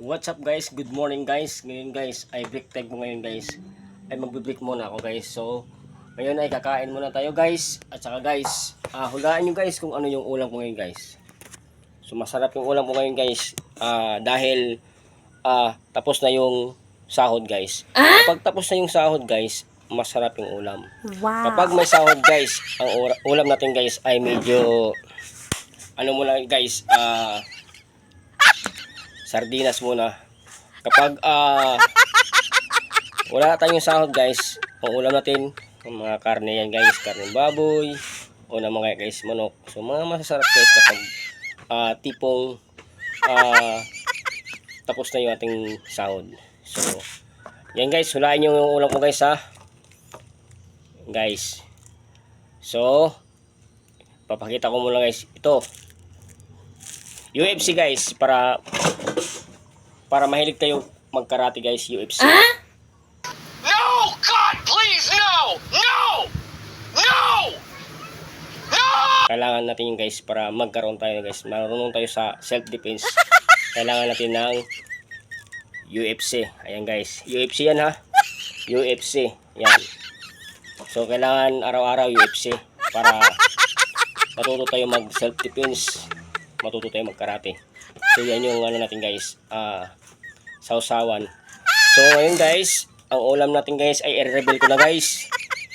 What's up guys? Good morning guys. Ngayon guys, ay break time mo ngayon guys. Ay magbe-break muna ako guys. So, ngayon ay kakain muna tayo guys. At saka guys, hulaan nyo guys kung ano yung ulam ko ngayon guys. So, masarap yung ulam ko ngayon guys. Dahil tapos na yung sahod guys. Kapag tapos na yung sahod guys, masarap yung ulam. Wow. Kapag may sahod guys, ang ulam natin guys ay medyo ano muna guys, sardinas muna. Kapag wala tayong sahod guys, ang ulam natin ang mga karne yan guys, karne baboy o na mga guys manok. So mga masasarap guys kapag tipong tapos na yung ating sahod. So yan guys, hulaan nyo yung ulam ko guys ha guys. So papakita ko muna guys ito UFC guys, para mahilig kayo magkarate guys, UFC. No! God, please, no! No! No! No! Kailangan natin yung guys para magkaroon tayo guys. Marunong tayo sa self-defense. Kailangan natin ng UFC. Ayan guys, UFC yan ha. UFC. Yan. So kailangan araw-araw UFC para matuto tayo mag self-defense. Matuto tayo magkarate. So yan yung ano natin guys, sausawan. So ngayon guys, ang ulam natin guys ay i-reveal ko na guys.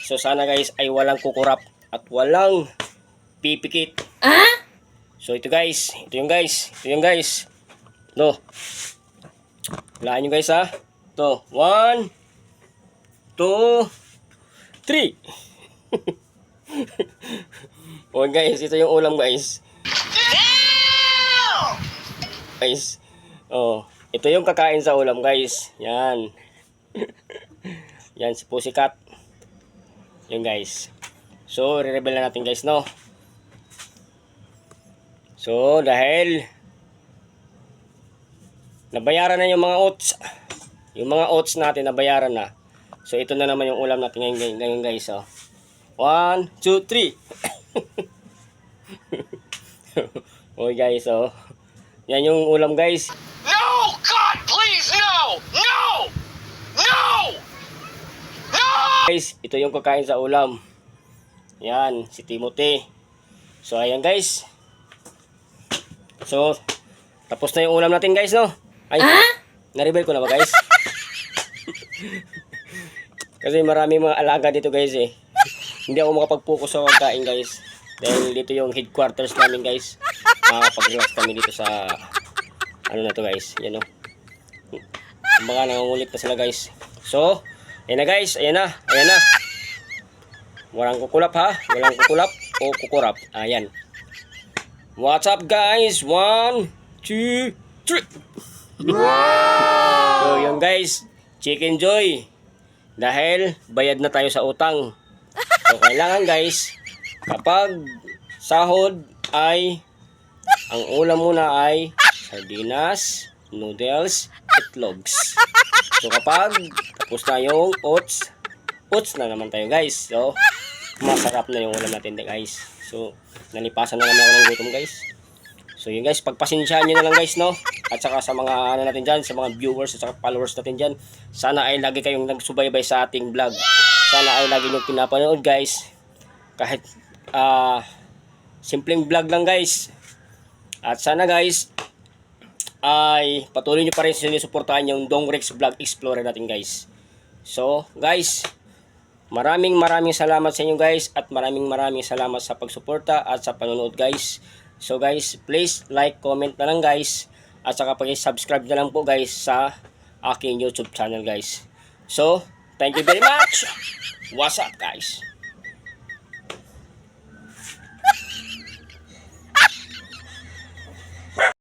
So sana guys ay walang kukurap at walang pipikit. So ito guys, ito yung guys. No. Hulaan nyo guys ha. Ito, 1, 2, 3. O guys, ito yung ulam guys. Guys, ito yung kakain sa ulam guys. Yan. Yan si Pussycat. Yan guys. So, re-reveal na natin guys, no? So, dahil nabayaran na yung mga oats. Yung mga oats natin nabayaran na. So, ito na naman yung ulam natin ngayon guys, oh. 1, 2, 3. Okay guys, oh. Yan yung ulam guys. No! God, please, no! No! No! No! Guys, ito yung kakain sa ulam. Yan, si Timothy. So, ayan guys. So, tapos na yung ulam natin guys, no? Ay, na-reveal ko na ba guys? Kasi marami mga alaga dito guys eh. Hindi ako makapag-focus sa pagkain guys. Dahil dito yung headquarters namin guys. Makakapag-relax kami dito sa ano na to guys. Yan o. Mga nangungulit na sila guys. So, ayan na guys. Ayan na. Walang kukulap ha. Walang kukulap o kukurap. Ayan. What's up guys? 1, 2, 3. Wow! So yun guys. Chicken Joy. Dahil bayad na tayo sa utang. So kailangan guys, kapag sahod ay ang ulam muna ay sardinas, noodles, itlogs. So kapag tapos na yung oats na naman tayo guys. So masarap na yung ulam natin guys. So nalipasan na naman ako ng gutom guys. So yun guys, pagpasensyaan nyo na lang guys, no? At saka sa mga ano natin dyan, sa mga viewers at saka followers natin dyan, sana ay lagi kayong nagsubaybay sa ating vlog. Sana ay lagi nyo pinapanood guys. Kahit simpleng vlog lang guys. At sana guys ay patuloy nyo pa rin sinusuportahan yung Dong Rex Vlog Explorer natin guys. So guys, maraming salamat sa inyo guys. At maraming salamat sa pagsuporta at sa panonood guys. So guys, please like, comment na lang guys. At saka pag-subscribe na lang po guys sa aking YouTube channel guys. So, thank you very much. What's up guys?